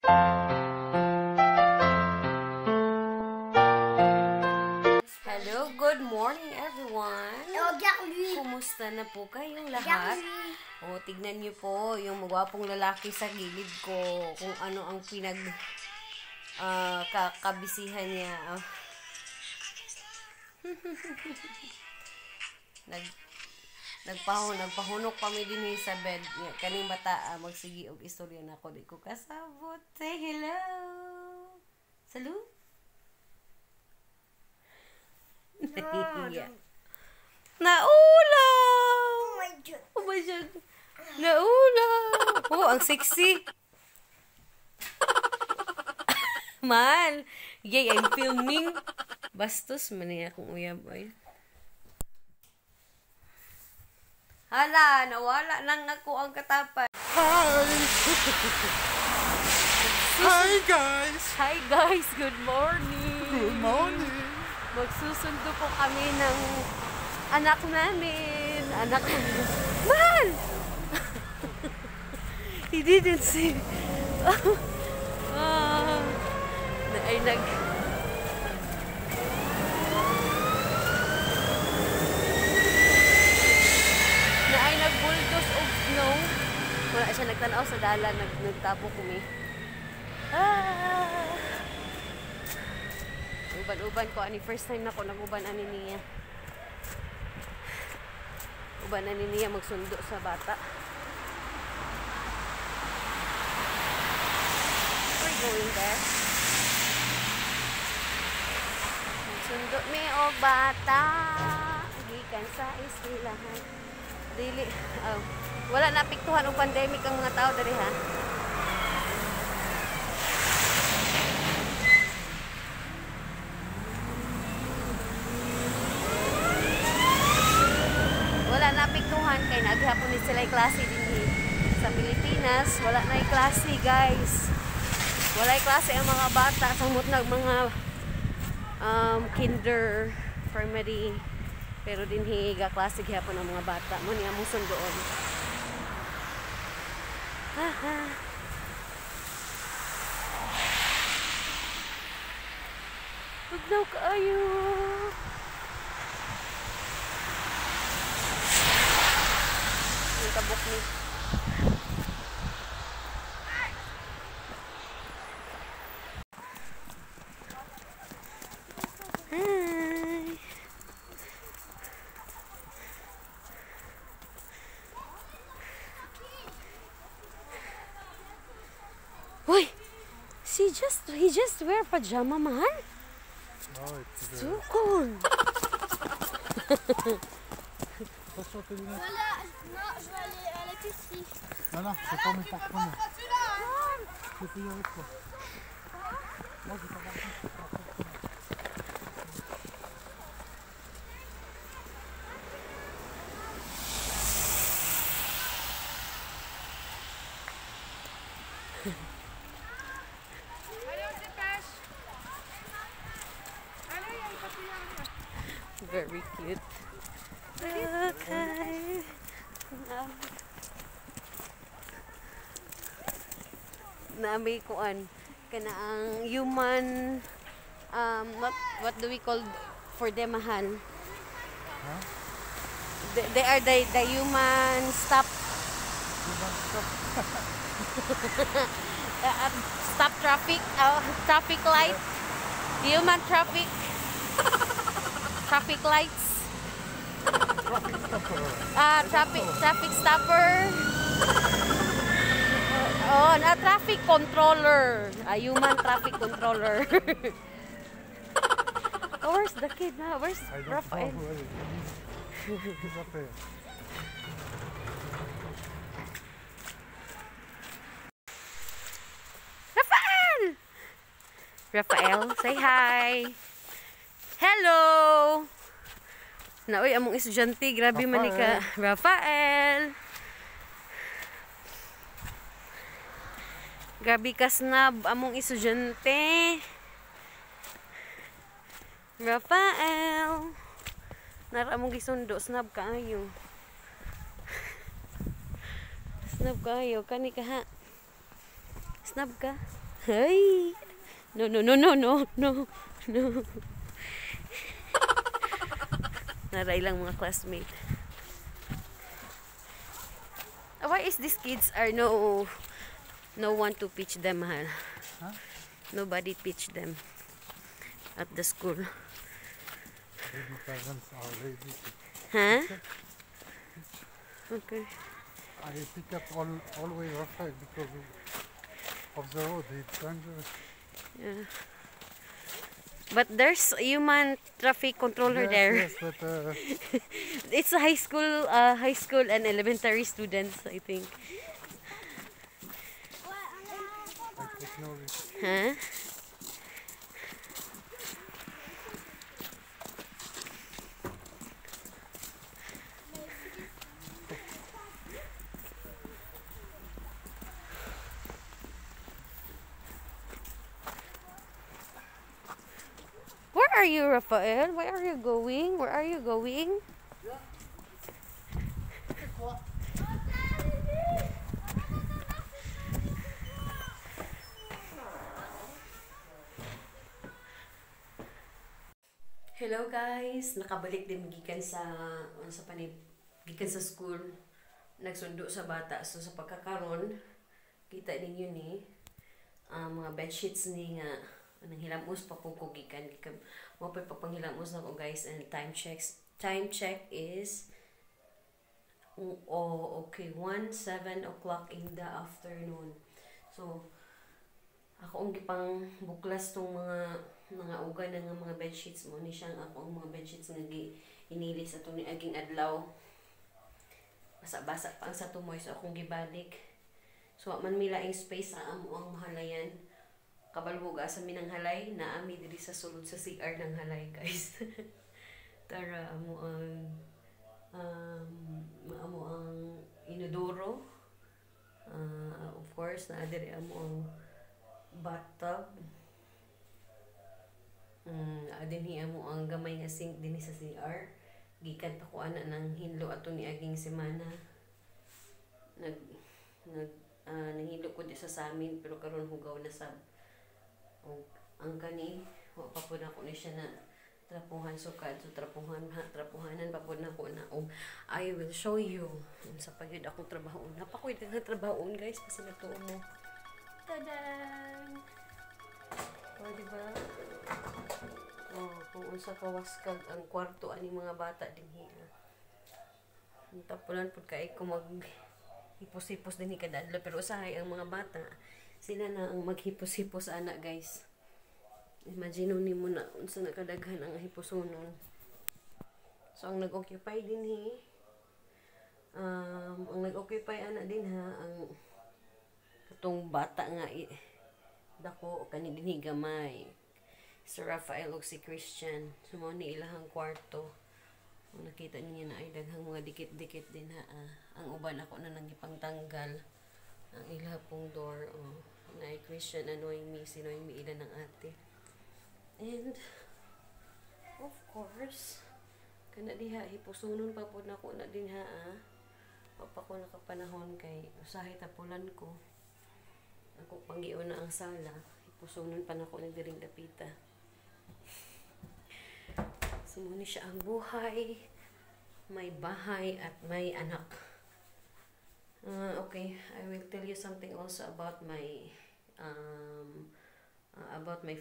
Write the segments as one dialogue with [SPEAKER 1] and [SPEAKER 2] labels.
[SPEAKER 1] Hello, good morning everyone. Kumusta na po kayong lahat? O, tignan niyo po yung magwapong lalaki sa gilid ko, kung ano ang kabisihan niya. Nagpahunok kami din sa bed. Kaning bata magsigi og istorya na ako, di ko kasabot. Say hello. Salut. Naulaw! Oh my God! Oh my God! Naulaw! Oh, ang sexy! Man! Yay, I'm filming! Bastos, maniya akong uyab ay. Hala, nawala nang ako ang katapan.
[SPEAKER 2] Hi! Hi guys!
[SPEAKER 1] Hi guys, good morning!
[SPEAKER 2] Good morning!
[SPEAKER 1] Magsusundo po kami ng anak namin. Man! He didn't see. Nag-bulldoze of snow. Wala siya nagtanaw sa dalan. Nagtapo kami. Uban-uban ko. First time na ko nag-uban ani niya. Uban ani niya magsundo sa bata. We're going there. Magsundo mi og bata. Gikan sa eskwelahan. Dili. Wala na apektuhan og pandemic ang mga tao diri ha. Wala na apektuhan kay naghapon ni sila klase din sa Pilipinas. Wala na klase guys. Wala klase ang mga bata samot nag mga kinder, primary. Pero din higa klase gyapon ang mga bata mo niya mo sundoon. Tugnaw kaayo. Ang tabok ni. Uy! He just wear pajama, man.
[SPEAKER 2] Oh, it's
[SPEAKER 1] so cool.
[SPEAKER 2] Attention, t'es lunettes.
[SPEAKER 3] Voilà, non, je vais aller à l'épicerie.
[SPEAKER 2] Non, c'est pas mon porte-monnaie. Je vais payer avec toi. Moi, je vais pas partir.
[SPEAKER 1] Very cute. Okay. Naami kuan kana ang human what do we call for them mahal?
[SPEAKER 2] Huh?
[SPEAKER 1] They are the human stop. Stop traffic, traffic light. Human traffic lights. Traffic stopper. Oh, na traffic controller. A human traffic controller. Oh, where's the kid na? Where's Rafael? Rafael, say hi. Hello. Naoy among estudyante, grabe man ni ka. Rafael. Grabe ka snab among estudyante. Rafael. Nara among gisundo, snab kaayo. Snab kaayo kani ka ha. Snab ka. Ay! No, no, no, no, no, no, no. Naray lang mga classmate. Why is these kids are no one to teach them, ha?
[SPEAKER 2] Huh?
[SPEAKER 1] Nobody teach them at the school.
[SPEAKER 2] Maybe parents are lazy to
[SPEAKER 1] Huh?
[SPEAKER 2] check.
[SPEAKER 1] Okay.
[SPEAKER 2] I pick up always Rafael because of the road. It's dangerous.
[SPEAKER 1] Yeah. But there's human traffic controller
[SPEAKER 2] Yes,
[SPEAKER 1] there.
[SPEAKER 2] yes, but
[SPEAKER 1] It's a high school and elementary students, I think.
[SPEAKER 2] I take no risk.
[SPEAKER 1] Huh? Where are you, Rafael? Where are you going? Where are you going? Hello guys, nakabalik din gikan gikan sa school. Nagsundo sa bata. So sa pagkakaron, kita ninyo ni mga bedsheets ni nga anang hilamos pa po ko gikan mo pa papanghilamos na ko guys, and time check is okay 7 o'clock in the afternoon. So ako ang gipang buklas tong mga ugan nga mga bedsheets mo ni siyang ako ang mga bedsheets nga inilis ato ni aging adlaw. Basa-basa pa ang sa tumoy, so akong gibalik. So man milaing space sa amo ang mahalayan. Kabalwog sa minang halay na ami diri sa sulod sa CR ng halay, guys. Tara amo ang inodoro. Of course na diri amo ang bathtub. Dinhi amo ang gamay nga sink dinhi sa CR. Gikan pa ko ana nang hinlo ato ni aging semana. Nanghilo ko di sa amin pero karon hugaw na sab. Ang kani wa pa pud ako ni siya na trapuhan sukad, so trapuhanan pa pud nako na. I will show you sa pagyud akong trabaho. Napakoy nga trabaho guys, kasi natuo mo. Tadan. Diba? Kung unsa kawaskag ang kwarto ani mga bata dinhi. Tapulan pud kay ko mag hipos-hipos dinhi kada adlaw, pero usahay ang mga bata sila na ang maghipos-hipos ana guys. Imagine nimo na unsa na kadaghan ang hiposonon. So ang nag-occupy dinhi ang nag-occupy ana din ang katong bata nga dako kani dinhi gamay. Si Rafael ug si Christian. Sumo ni ilahang kwarto. Kung nakita niyo na ay daghang mga dikit-dikit din ha. Ang uban ako na nagipangtanggal ang ilah pong door. Na Christian si Noemi ilan ng ate. And of course, kana diha hipusunon pa pud nako na din ha. Pa ko nakapanahon kay usahay tapulan ko. Ako panggion na ang sala. Hipusunon pa nako ni diring dapita. Sumuni siya ang buhay, may bahay at may anak. Okay, I will tell you something also about my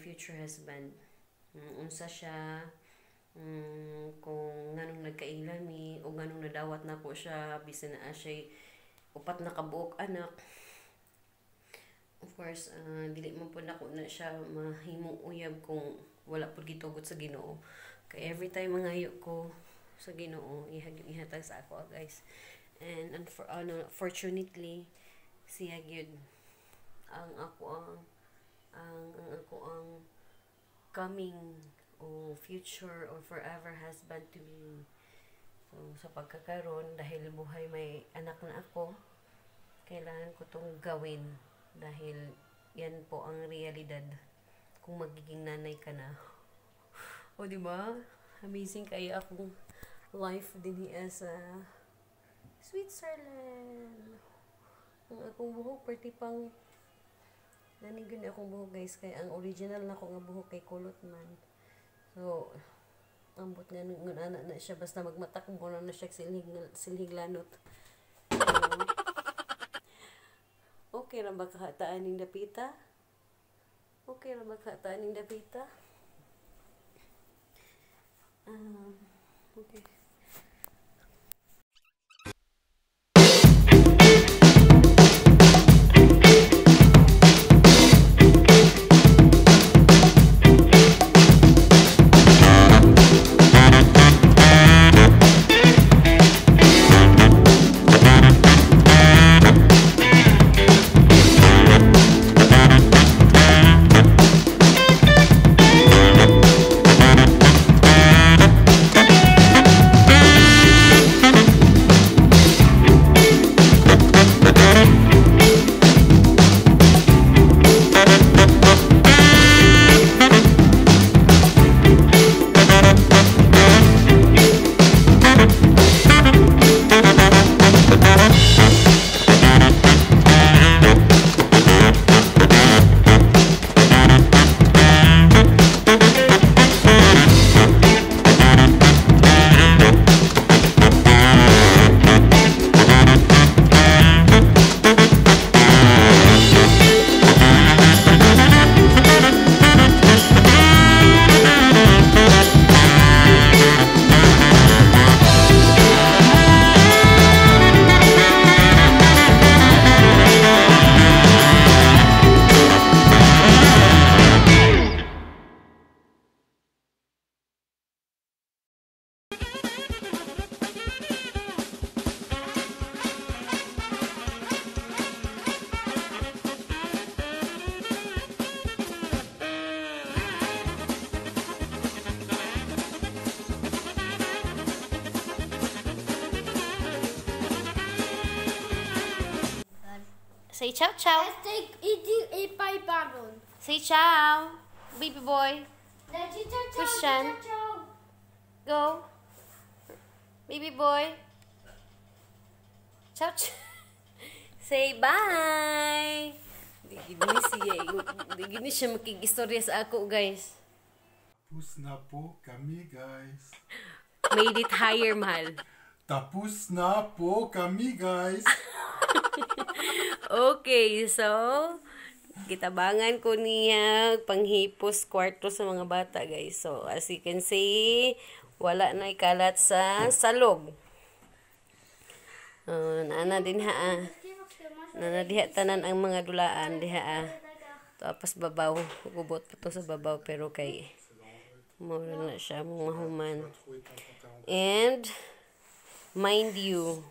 [SPEAKER 1] future husband. Unsa siya, kung nganong nagkailami o nganong nadawat na ko siya bisan na siya upat na kabuok anak. Of course, dili man po nako na siya mahimong uyab kung wala po gitugot sa Ginoo. Kaya every time mangayo ko sa Ginoo, ihatag sa ako guys. And unfortunately, siya gyud ang ako ang coming o future or forever husband to me. So sa pagkakaroon, dahil buhay may anak na ako, kailangan ko tong gawin dahil yan po ang realidad kung magiging nanay ka na. O diba? Amazing kaya akong life din sa Switzerland. Ang akong buhok, pwede pang Nanigon akong buhok guys kay ang original na ko nga buhok kay kulot man. So ambot nga nung anak na siya basta magmatakbo na siya silhig-lanot. Okay ra ba kahataan ning dapita? Okay ra ba kahataan ning dapita? Okay. Say ciao ciao.
[SPEAKER 3] Let's take eating a pie bottle.
[SPEAKER 1] Say ciao. Baby boy.
[SPEAKER 3] Let's eat ciao ciao.
[SPEAKER 1] Christian.
[SPEAKER 3] Ciao ciao.
[SPEAKER 1] Go. Baby boy. Ciao ciao. Say bye. Di gini siya makikistorya sa ako, guys.
[SPEAKER 4] Tapos na po kami, guys.
[SPEAKER 1] Made it higher, mahal.
[SPEAKER 4] Tapos na po kami, guys.
[SPEAKER 1] Okay, so kitabangan ko niya panghipos kwarto sa mga bata, guys. So, as you can see, wala na ikalat sa salog. Nana din ha. Nana diha tanan ang mga dulaan diha. Tapos babaw, gubot pa to sa babaw pero kay mura na siya mahuman. And mind you,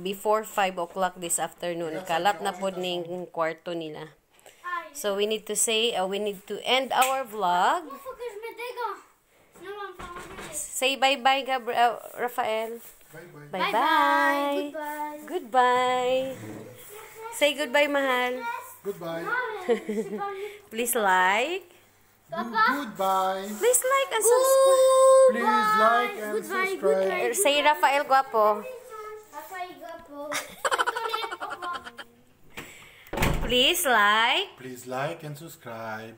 [SPEAKER 1] before 5 o'clock this afternoon, kalat na po ning kwarto nila. So, we need to end our vlog. Say bye-bye, Rafael.
[SPEAKER 4] Bye-bye.
[SPEAKER 1] Bye-bye.
[SPEAKER 3] Goodbye.
[SPEAKER 1] Goodbye. Say goodbye, mahal.
[SPEAKER 4] Goodbye.
[SPEAKER 1] Please like.
[SPEAKER 4] Goodbye.
[SPEAKER 1] Please like and subscribe.
[SPEAKER 4] Please like and subscribe.
[SPEAKER 1] Say Rafael Guapo. Please like.
[SPEAKER 4] Please like and subscribe.